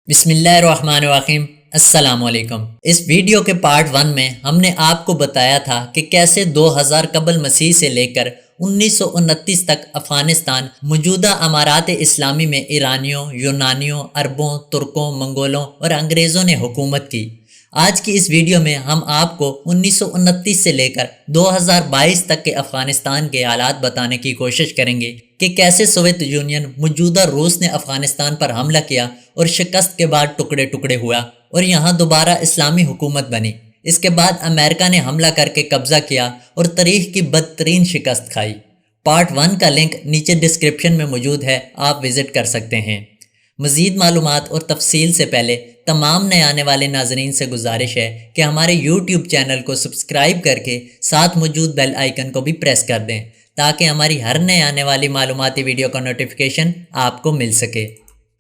بسم اللہ الرحمن الرحیم۔ السلام علیکم۔ اس ویڈیو کے پارٹ 1 میں ہم نے آپ کو بتایا تھا کہ کیسے 2000 قبل مسیح سے لے کر 1929 تک افغانستان موجودہ امارات اسلامی میں ایرانیوں، یونانیوں، عربوں، ترکوں، منگولوں اور انگریزوں نے حکومت کی۔ آج کی اس ویڈیو میں ہم آپ کو 1929 سے لے کر 2022 تک کے افغانستان کے حالات بتانے کی کوشش کریں گے کہ کیسے سوویت یونین موجودہ روس نے افغانستان پر حملہ کیا اور شکست کے بعد ٹکڑے ٹکڑے ہوا اور یہاں دوبارہ اسلامی حکومت بنی۔ اس کے بعد امریکہ نے حملہ کر کے قبضہ کیا اور تاریخ کی بدترین شکست کھائی۔ پارٹ 1 کا لنک نیچے ڈسکرپشن میں موجود ہے، آپ وزٹ کر سکتے ہیں۔ مزید معلومات اور تفصیل سے پہلے تمام نئے آنے والے ناظرین سے گزارش ہے کہ ہمارے یوٹیوب چینل کو سبسکرائب کر کے ساتھ موجود بیل آئیکن کو بھی پریس کر دیں تاکہ ہماری ہر نئے آنے والی معلوماتی ویڈیو کا نوٹیفیکیشن آپ کو مل سکے۔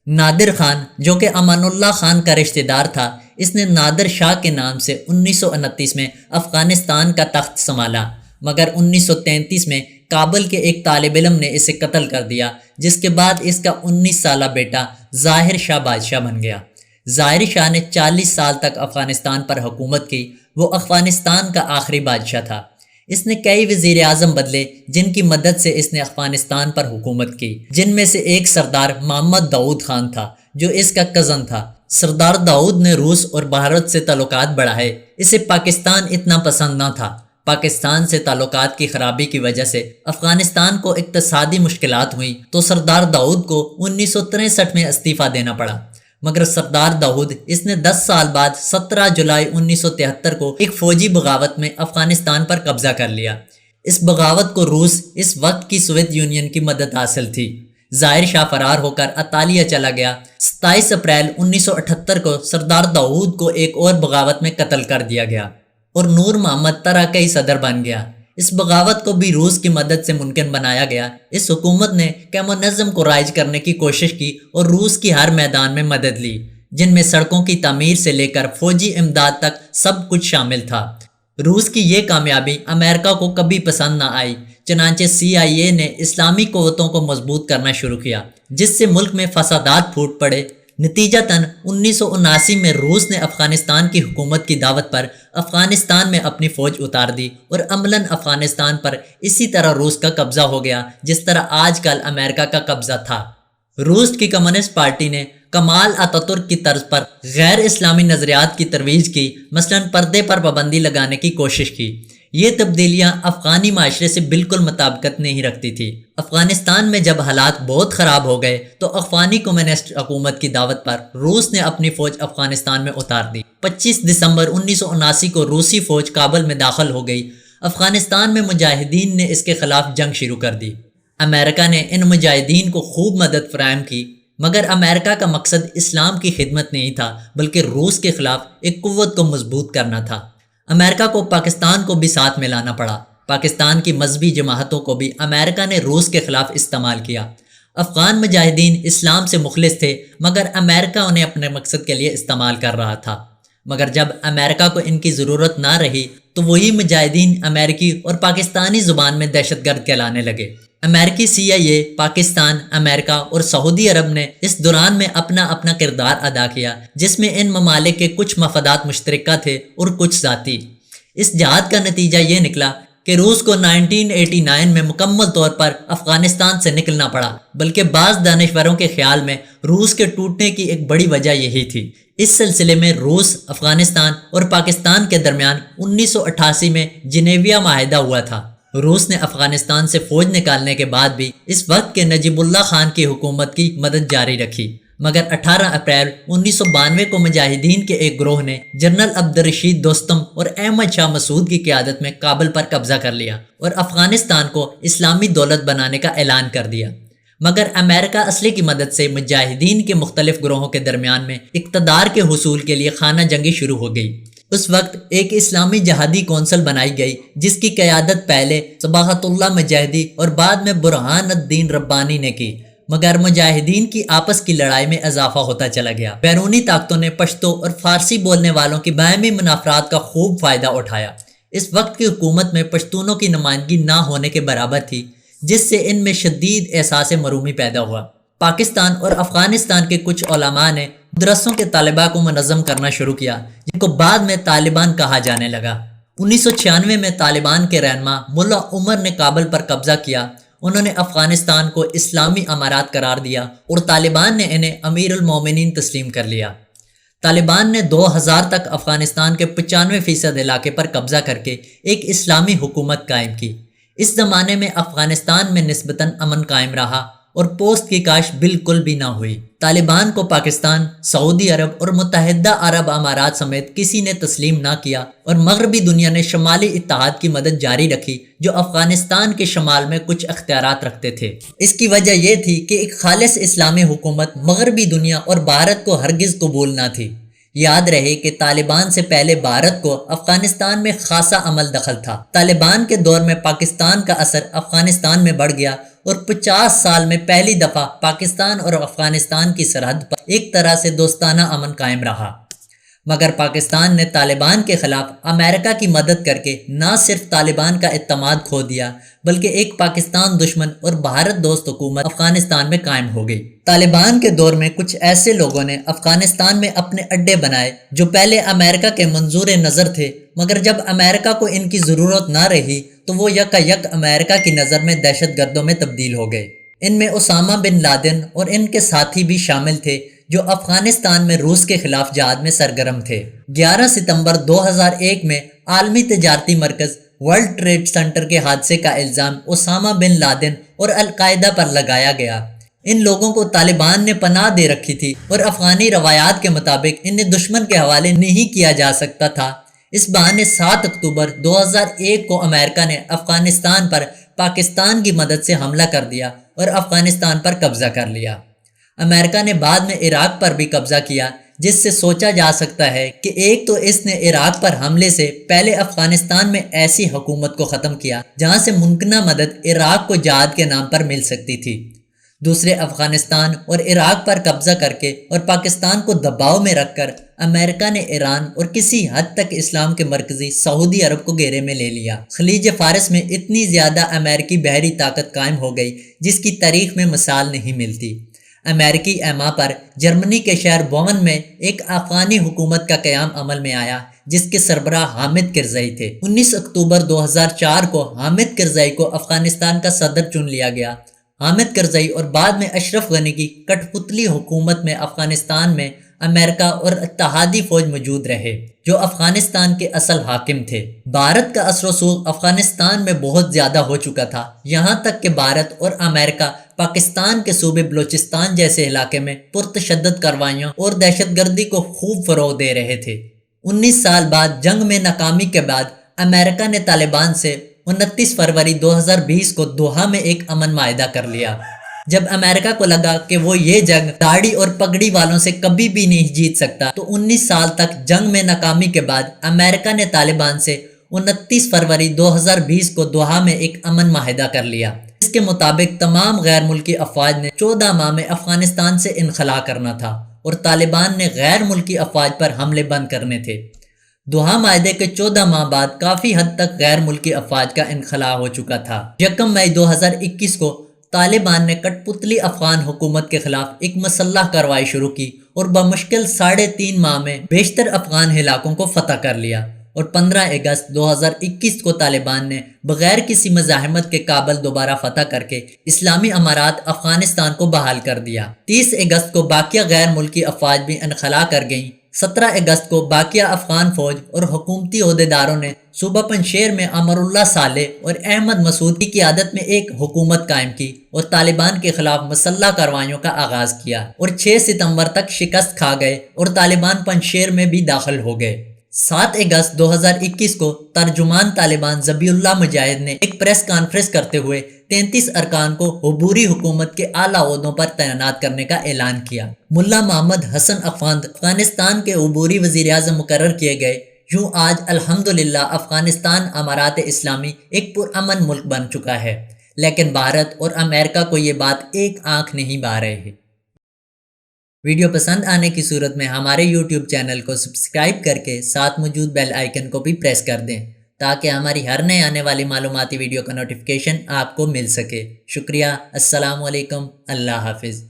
نادر خان، جو کہ امان اللہ خان کا رشتہ دار تھا، اس نے نادر شاہ کے نام سے 1929 میں افغانستان کا تخت سنبھالا، مگر 1933 میں کابل کے ایک طالب علم نے اسے قتل کر دیا، جس کے بعد اس کا 19 سالہ بیٹا ظاہر شاہ بادشاہ بن گیا۔ ظاہر شاہ نے 40 سال تک افغانستان پر حکومت کی۔ وہ افغانستان کا آخری بادشاہ تھا۔ اس نے کئی وزیر اعظم بدلے جن کی مدد سے اس نے افغانستان پر حکومت کی، جن میں سے ایک سردار محمد داؤد خان تھا جو اس کا کزن تھا۔ سردار داؤد نے روس اور بھارت سے تعلقات بڑھائے۔ اسے پاکستان اتنا پسند نہ تھا۔ پاکستان سے تعلقات کی خرابی کی وجہ سے افغانستان کو اقتصادی مشکلات ہوئیں تو سردار داؤد کو 1963 میں استعفیٰ دینا پڑا، مگر سردار داؤد اس نے 10 سال بعد 17 جولائی 1973 کو ایک فوجی بغاوت میں افغانستان پر قبضہ کر لیا۔ اس بغاوت کو روس، اس وقت کی سوویت یونین کی مدد حاصل تھی۔ ظاہر شاہ فرار ہو کر اطالیہ چلا گیا۔ 27 اپریل 1978 کو سردار داؤد کو ایک اور بغاوت میں قتل کر دیا گیا اور نور محمد تراکئی صدر بن گیا۔ اس بغاوت کو بھی روس کی مدد سے ممکن بنایا گیا۔ اس حکومت نے کمیونزم کو رائج کرنے کی کوشش کی اور روس کی ہر میدان میں مدد لی، جن میں سڑکوں کی تعمیر سے لے کر فوجی امداد تک سب کچھ شامل تھا۔ روس کی یہ کامیابی امریکہ کو کبھی پسند نہ آئی، چنانچہ CIA نے اسلامی قوتوں کو مضبوط کرنا شروع کیا، جس سے ملک میں فسادات پھوٹ پڑے۔ نتیجتاً 1979 میں روس نے افغانستان کی حکومت کی دعوت پر افغانستان میں اپنی فوج اتار دی اور عملاً افغانستان پر اسی طرح روس کا قبضہ ہو گیا جس طرح آج کل امریکہ کا قبضہ تھا۔ روس کی کمیونسٹ پارٹی نے کمال اتاتورک کی طرز پر غیر اسلامی نظریات کی ترویج کی، مثلاً پردے پر پابندی لگانے کی کوشش کی۔ یہ تبدیلیاں افغانی معاشرے سے بالکل مطابقت نہیں رکھتی تھی۔ افغانستان میں جب حالات بہت خراب ہو گئے تو افغانی کمیونسٹ حکومت کی دعوت پر روس نے اپنی فوج افغانستان میں اتار دی۔ 25 دسمبر 1979 کو روسی فوج کابل میں داخل ہو گئی۔ افغانستان میں مجاہدین نے اس کے خلاف جنگ شروع کر دی۔ امریکہ نے ان مجاہدین کو خوب مدد فراہم کی، مگر امریکہ کا مقصد اسلام کی خدمت نہیں تھا بلکہ روس کے خلاف ایک قوت کو مضبوط کرنا تھا۔ امریکہ کو پاکستان کو بھی ساتھ میں لانا پڑا۔ پاکستان کی مذہبی جماعتوں کو بھی امریکہ نے روس کے خلاف استعمال کیا۔ افغان مجاہدین اسلام سے مخلص تھے، مگر امریکہ انہیں اپنے مقصد کے لیے استعمال کر رہا تھا۔ مگر جب امریکہ کو ان کی ضرورت نہ رہی تو وہی مجاہدین امریکی اور پاکستانی زبان میں دہشت گرد کہلانے لگے۔ امریکی CIA، پاکستان، امریکہ اور سعودی عرب نے اس دوران میں اپنا اپنا کردار ادا کیا، جس میں ان ممالک کے کچھ مفادات مشترکہ تھے اور کچھ ذاتی۔ اس جہاد کا نتیجہ یہ نکلا کہ روس کو 1989 میں مکمل طور پر افغانستان سے نکلنا پڑا، بلکہ بعض دانشوروں کے خیال میں روس کے ٹوٹنے کی ایک بڑی وجہ یہی تھی۔ اس سلسلے میں روس، افغانستان اور پاکستان کے درمیان 1988 میں جنیویا معاہدہ ہوا تھا۔ روس نے افغانستان سے فوج نکالنے کے بعد بھی اس وقت کے نجیب اللہ خان کی حکومت کی مدد جاری رکھی، مگر 18 اپریل 1992 کو مجاہدین کے ایک گروہ نے جنرل عبدالرشید دوستم اور احمد شاہ مسعود کی قیادت میں کابل پر قبضہ کر لیا اور افغانستان کو اسلامی دولت بنانے کا اعلان کر دیا۔ مگر امریکہ اسلحے کی مدد سے مجاہدین کے مختلف گروہوں کے درمیان میں اقتدار کے حصول کے لیے خانہ جنگی شروع ہو گئی۔ اس وقت ایک اسلامی جہادی کونسل بنائی گئی جس کی قیادت پہلے صباحت اللہ مجاہدی اور بعد میں برہان الدین ربانی نے کی، مگر مجاہدین کی آپس کی لڑائی میں اضافہ ہوتا چلا گیا۔ بیرونی طاقتوں نے پشتو اور فارسی بولنے والوں کی باہمی منافرات کا خوب فائدہ اٹھایا۔ اس وقت کی حکومت میں پشتونوں کی نمائندگی نہ ہونے کے برابر تھی، جس سے ان میں شدید احساس مرومی پیدا ہوا۔ پاکستان اور افغانستان کے کچھ علماء نے مدرسوں کے طالبہ کو منظم کرنا شروع کیا، جن کو بعد میں طالبان کہا جانے لگا۔ 1996 میں طالبان کے رہنما ملا عمر نے کابل پر قبضہ کیا۔ انہوں نے افغانستان کو اسلامی امارات قرار دیا اور طالبان نے انہیں امیر المومنین تسلیم کر لیا۔ طالبان نے 2000 تک افغانستان کے 95% علاقے پر قبضہ کر کے ایک اسلامی حکومت قائم کی۔ اس زمانے میں افغانستان میں نسبتاً امن قائم رہا اور پوست کی کاشت بالکل بھی نہ ہوئی۔ طالبان کو پاکستان، سعودی عرب اور متحدہ عرب امارات سمیت کسی نے تسلیم نہ کیا اور مغربی دنیا نے شمالی اتحاد کی مدد جاری رکھی، جو افغانستان کے شمال میں کچھ اختیارات رکھتے تھے۔ اس کی وجہ یہ تھی کہ ایک خالص اسلامی حکومت مغربی دنیا اور بھارت کو ہرگز قبول نہ تھی۔ یاد رہے کہ طالبان سے پہلے بھارت کو افغانستان میں خاصا عمل دخل تھا۔ طالبان کے دور میں پاکستان کا اثر افغانستان میں بڑھ گیا اور 50 سال میں پہلی دفعہ پاکستان اور افغانستان کی سرحد پر ایک طرح سے دوستانہ امن قائم رہا۔ مگر پاکستان نے طالبان کے خلاف امریکہ کی مدد کر کے نہ صرف طالبان کا اعتماد کھو دیا، بلکہ ایک پاکستان دشمن اور بھارت دوست حکومت افغانستان میں قائم ہو گئی۔ طالبان کے دور میں کچھ ایسے لوگوں نے افغانستان میں اپنے اڈے بنائے جو پہلے امریکہ کے منظور نظر تھے، مگر جب امریکہ کو ان کی ضرورت نہ رہی تو وہ یک امریکہ کی نظر میں دہشت گردوں میں تبدیل ہو گئے۔ ان میں اسامہ بن لادن اور ان کے ساتھی بھی شامل تھے، جو افغانستان میں روس کے خلاف جہاد میں سرگرم تھے۔ 11 ستمبر 2001 میں عالمی تجارتی مرکز ورلڈ ٹریڈ سینٹر کے حادثے کا الزام اسامہ بن لادن اور القاعدہ پر لگایا گیا۔ ان لوگوں کو طالبان نے پناہ دے رکھی تھی اور افغانی روایات کے مطابق انہیں دشمن کے حوالے نہیں کیا جا سکتا تھا۔ اس بہانے 7 اکتوبر 2001 کو امریکہ نے افغانستان پر پاکستان کی مدد سے حملہ کر دیا اور افغانستان پر قبضہ کر لیا۔ امریکہ نے بعد میں عراق پر بھی قبضہ کیا، جس سے سوچا جا سکتا ہے کہ ایک تو اس نے عراق پر حملے سے پہلے افغانستان میں ایسی حکومت کو ختم کیا جہاں سے ممکنہ مدد عراق کو جہاد کے نام پر مل سکتی تھی، دوسرے افغانستان اور عراق پر قبضہ کر کے اور پاکستان کو دباؤ میں رکھ کر امریکہ نے ایران اور کسی حد تک اسلام کے مرکزی سعودی عرب کو گھیرے میں لے لیا۔ خلیج فارس میں اتنی زیادہ امریکی بحری طاقت قائم ہو گئی جس کی تاریخ میں مثال نہیں ملتی۔ امریکی ایما پر جرمنی کے شہر بوون میں ایک افغانی حکومت کا قیام عمل میں آیا، جس کے سربراہ حامد کرزئی تھے۔ 19 اکتوبر 2004 کو حامد کرزئی کو افغانستان کا صدر چن لیا گیا۔ حامد کرزئی اور بعد میں اشرف غنی کی کٹ پتلی حکومت میں افغانستان میں امریکہ اور اتحادی فوج موجود رہے، جو افغانستان کے اصل حاکم تھے۔ بھارت کا اثر و رسوخ افغانستان میں بہت زیادہ ہو چکا تھا، یہاں تک کہ بھارت اور امریکہ پاکستان کے صوبے بلوچستان جیسے علاقے میں پرتشدد کارروائیوں اور دہشت گردی کو خوب فروغ دے رہے تھے۔ 19 سال بعد جنگ میں ناکامی کے بعد امریکہ نے طالبان سے 29 فروری 2020 کو دوحہ میں ایک امن معاہدہ کر لیا۔ جب امریکہ کو لگا کہ وہ یہ جنگ داڑھی اور پگڑی والوں سے کبھی بھی نہیں جیت سکتا، تو 19 سال تک جنگ میں ناکامی کے بعد امریکہ نے طالبان سے 29 فروری 2020 کو دوحہ میں ایک امن معاہدہ کر لیا۔ اس کے مطابق تمام غیر ملکی افواج نے 14 ماہ میں افغانستان سے انخلا کرنا تھا اور طالبان نے غیر ملکی افواج پر حملے بند کرنے تھے۔ دوحہ معاہدے کے 14 ماہ بعد کافی حد تک غیر ملکی افواج کا انخلا ہو چکا تھا۔ 1 مئی 2021 کو طالبان نے کٹ پتلی افغان حکومت کے خلاف ایک مسلح کارروائی شروع کی اور بمشکل 3.5 ماہ میں بیشتر افغان علاقوں کو فتح کر لیا، اور 15 اگست 2021 کو طالبان نے بغیر کسی مزاحمت کے کابل دوبارہ فتح کر کے اسلامی امارات افغانستان کو بحال کر دیا۔ 30 اگست کو باقیہ غیر ملکی افواج بھی انخلا کر گئیں۔ 17 اگست کو باقیہ افغان فوج اور حکومتی عہدیداروں نے صوبہ پنشیر میں امر اللہ صالح اور احمد مسعود کی قیادت میں ایک حکومت قائم کی اور طالبان کے خلاف مسلح کارروائیوں کا آغاز کیا، اور 6 ستمبر تک شکست کھا گئے اور طالبان پنشیر میں بھی داخل ہو گئے۔ 7 اگست 2021 کو ترجمان طالبان ذبیح اللہ مجاہد نے ایک پریس کانفرنس کرتے ہوئے 33 ارکان کو عبوری حکومت کے اعلیٰ عہدوں پر تعینات کرنے کا اعلان کیا۔ ملا محمد حسن افند افغانستان کے عبوری وزیر اعظم مقرر کیے گئے۔ یوں آج الحمدللہ افغانستان امارات اسلامی ایک پرامن ملک بن چکا ہے، لیکن بھارت اور امریکہ کو یہ بات ایک آنکھ نہیں بھا رہے ہیں۔ ویڈیو پسند آنے کی صورت میں ہمارے یوٹیوب چینل کو سبسکرائب کر کے ساتھ موجود بیل آئیکن کو بھی پریس کر دیں، تاکہ ہماری ہر نئے آنے والی معلوماتی ویڈیو کا نوٹیفیکیشن آپ کو مل سکے۔ شکریہ۔ السلام علیکم۔ اللہ حافظ۔